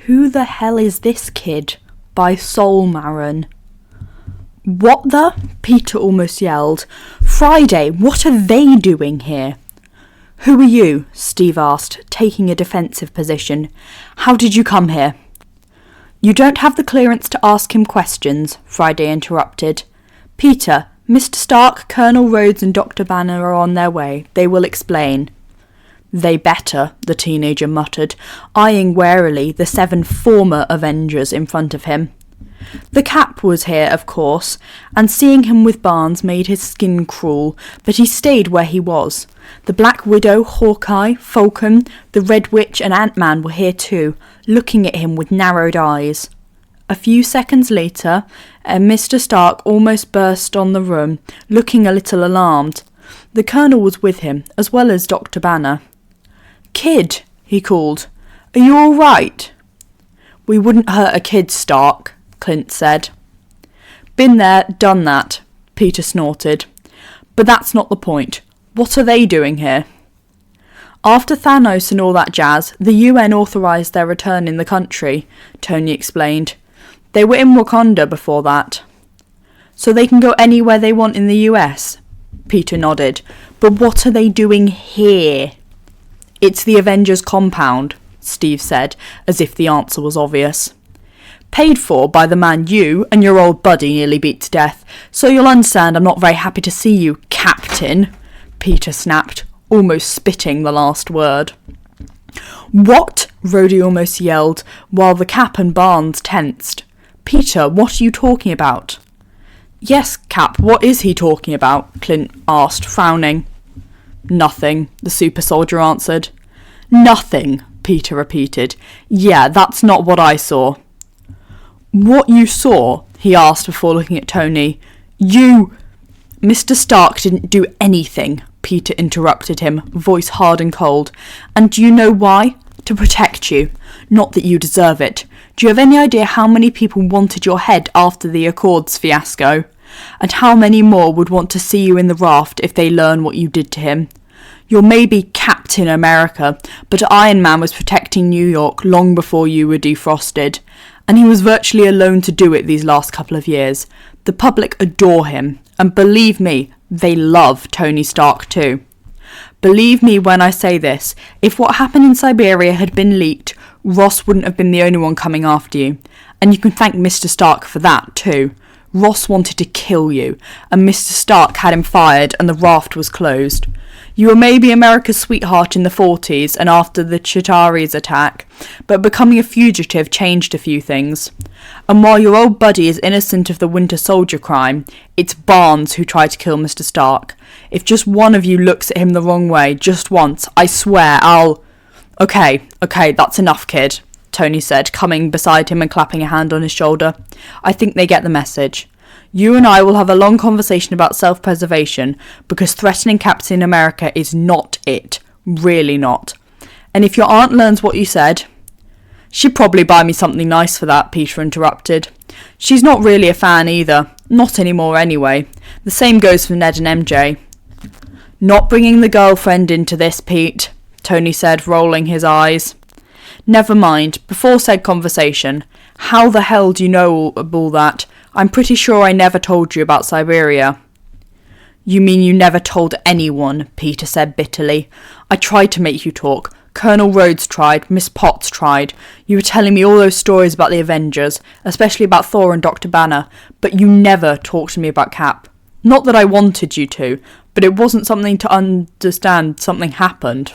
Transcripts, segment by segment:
Who the hell is this kid? By SauleMarron. What the? Peter almost yelled. Friday, what are they doing here? Who are you? Steve asked, taking a defensive position. How did you come here? You don't have the clearance to ask him questions, Friday interrupted. Peter, Mr. Stark, Colonel Rhodes and Dr. Banner are on their way. They will explain. They better, the teenager muttered, eyeing warily the 7 former Avengers in front of him. The Cap was here, of course, and seeing him with Barnes made his skin crawl, but he stayed where he was. The Black Widow, Hawkeye, Falcon, the Red Witch and Ant-Man were here too, looking at him with narrowed eyes. A few seconds later, Mr. Stark almost burst on the room, looking a little alarmed. The Colonel was with him, as well as Dr. Banner. Kid, he called, are you all right? We wouldn't hurt a kid, Stark, Clint said. Been there, done that, Peter snorted. But that's not the point. What are they doing here? After Thanos and all that jazz, the UN authorised their return in the country, Tony explained. They were in Wakanda before that. So they can go anywhere they want in the US? Peter nodded. But what are they doing here? It's the Avengers compound, Steve said, as if the answer was obvious. Paid for by the man you and your old buddy nearly beat to death, so you'll understand I'm not very happy to see you, Captain, Peter snapped, almost spitting the last word. What? Rhodey almost yelled, while the Cap and Barnes tensed. Peter, what are you talking about? Yes, Cap, what is he talking about? Clint asked, frowning. Nothing, the super soldier answered. Nothing, Peter repeated. Yeah, that's not what I saw. What you saw? He asked before looking at Tony. You... Mr. Stark didn't do anything, Peter interrupted him, voice hard and cold. And do you know why? To protect you. Not that you deserve it. Do you have any idea how many people wanted your head after the Accords fiasco? And how many more would want to see you in the raft if they learn what you did to him? You're maybe Captain America, but Iron Man was protecting New York long before you were defrosted. And he was virtually alone to do it these last couple of years. The public adore him, and believe me, they love Tony Stark too. Believe me when I say this, if what happened in Siberia had been leaked, Ross wouldn't have been the only one coming after you. And you can thank Mr. Stark for that too. Ross wanted to kill you, and Mr. Stark had him fired and the raft was closed. You were maybe America's sweetheart in the 40s and after the Chitauri's attack, but becoming a fugitive changed a few things. And while your old buddy is innocent of the Winter Soldier crime, it's Barnes who tried to kill Mr. Stark. If just one of you looks at him the wrong way, just once, I swear I'll... Okay, that's enough, kid, Tony said, coming beside him and clapping a hand on his shoulder. I think they get the message. You and I will have a long conversation about self-preservation, because threatening Captain America is not it. Really not. And if your aunt learns what you said... She'd probably buy me something nice for that, Peter interrupted. She's not really a fan either. Not anymore anyway. The same goes for Ned and MJ. Not bringing the girlfriend into this, Pete, Tony said, rolling his eyes. Never mind. Before said conversation, how the hell do you know all that? I'm pretty sure I never told you about Siberia. You mean you never told anyone, Peter said bitterly. I tried to make you talk. Colonel Rhodes tried, Miss Potts tried. You were telling me all those stories about the Avengers, especially about Thor and Dr. Banner, but you never talked to me about Cap. Not that I wanted you to, but it wasn't something to understand something happened.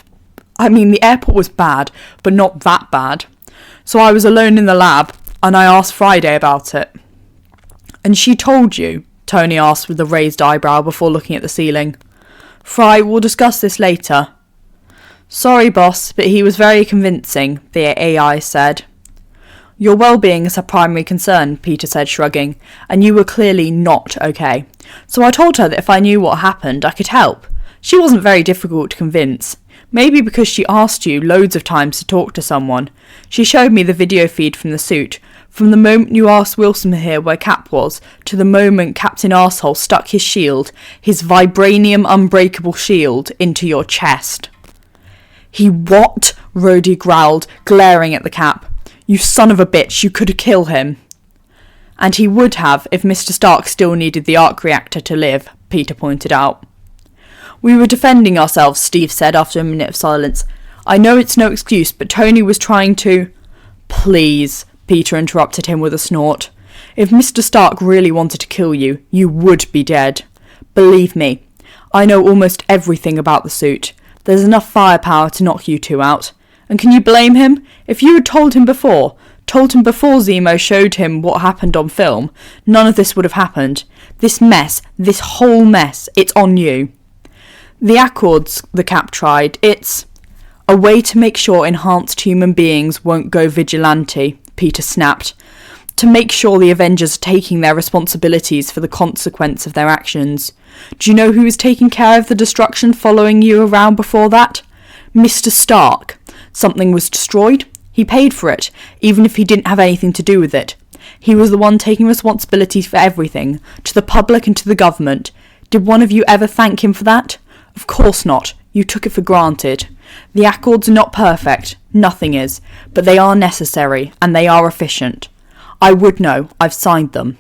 I mean, the airport was bad, but not that bad. So I was alone in the lab, and I asked Friday about it. And she told you? Tony asked with a raised eyebrow before looking at the ceiling. Fry, we'll discuss this later. Sorry, boss, but he was very convincing, the AI said. Your well-being is her primary concern, Peter said, shrugging, and you were clearly not okay. So I told her that if I knew what happened, I could help. She wasn't very difficult to convince. Maybe because she asked you loads of times to talk to someone. She showed me the video feed from the suit. From the moment you asked Wilson here where Cap was, to the moment Captain Arsehole stuck his shield, his vibranium unbreakable shield, into your chest. He what? Rhodey growled, glaring at the Cap. You son of a bitch, you could kill him. And he would have if Mr. Stark still needed the arc reactor to live, Peter pointed out. We were defending ourselves, Steve said after a minute of silence. I know it's no excuse, but Tony was trying to... Please, Peter interrupted him with a snort. If Mr. Stark really wanted to kill you, you would be dead. Believe me, I know almost everything about the suit. There's enough firepower to knock you two out. And can you blame him? If you had told him before Zemo showed him what happened on film, none of this would have happened. This mess, this whole mess, it's on you. The Accords, the Cap tried. It's a way to make sure enhanced human beings won't go vigilante, Peter snapped. To make sure the Avengers are taking their responsibilities for the consequence of their actions. Do you know who was taking care of the destruction following you around before that? Mr. Stark. Something was destroyed. He paid for it, even if he didn't have anything to do with it. He was the one taking responsibility for everything, to the public and to the government. Did one of you ever thank him for that? Of course not. You took it for granted. The Accords are not perfect. Nothing is. But they are necessary, and they are efficient. I would know. I've signed them.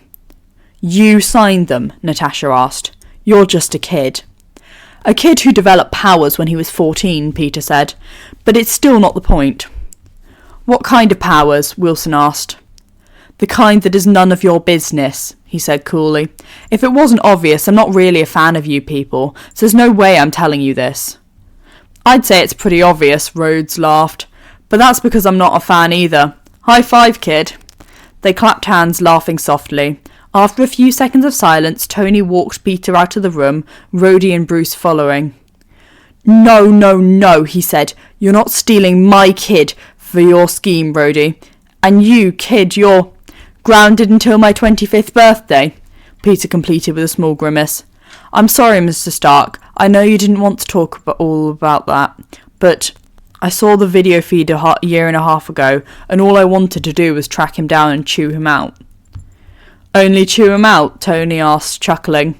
You signed them, Natasha asked. You're just a kid. A kid who developed powers when he was 14, Peter said. But it's still not the point. What kind of powers? Wilson asked. The kind that is none of your business, he said coolly. If it wasn't obvious, I'm not really a fan of you people, so there's no way I'm telling you this. I'd say it's pretty obvious, Rhodes laughed. But that's because I'm not a fan either. High five, kid. They clapped hands, laughing softly. After a few seconds of silence, Tony walked Peter out of the room, Rhodey and Bruce following. No, he said. You're not stealing my kid for your scheme, Rhodey. And you, kid, you're grounded until my 25th birthday, Peter completed with a small grimace. I'm sorry, Mr. Stark. I know you didn't want to talk all about that, but I saw the video feed a year and a half ago, and all I wanted to do was track him down and chew him out. Only chew him out? Tony asked, chuckling.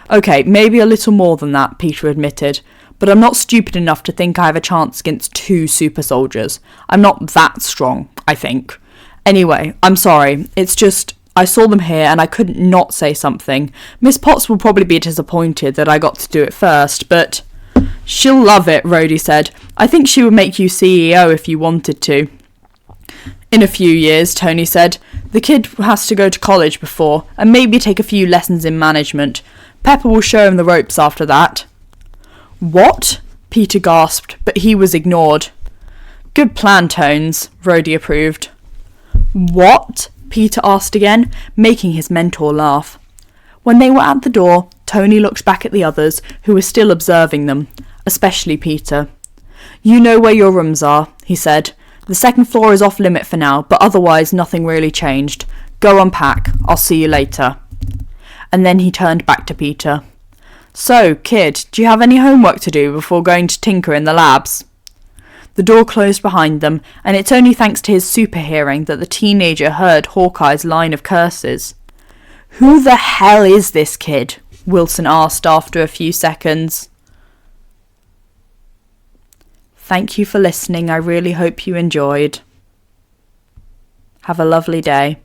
Okay, maybe a little more than that, Peter admitted, but I'm not stupid enough to think I have a chance against 2 super soldiers. I'm not that strong, I think. Anyway, I'm sorry. It's just, I saw them here and I couldn't not say something. Miss Potts will probably be disappointed that I got to do it first, but... She'll love it, Rhodey said. I think she would make you CEO if you wanted to. In a few years, Tony said. The kid has to go to college before, and maybe take a few lessons in management. Pepper will show him the ropes after that. What? Peter gasped, but he was ignored. Good plan, Tones, Rhodey approved. What? Peter asked again, making his mentor laugh. When they were at the door, Tony looked back at the others, who were still observing them, especially Peter. You know where your rooms are, he said. The second floor is off limit for now, but otherwise nothing really changed. Go unpack. I'll see you later. And then he turned back to Peter. So, kid, do you have any homework to do before going to tinker in the labs? The door closed behind them, and it's only thanks to his super hearing that the teenager heard Hawkeye's line of curses. Who the hell is this kid? Wilson asked after a few seconds. Thank you for listening. I really hope you enjoyed. Have a lovely day.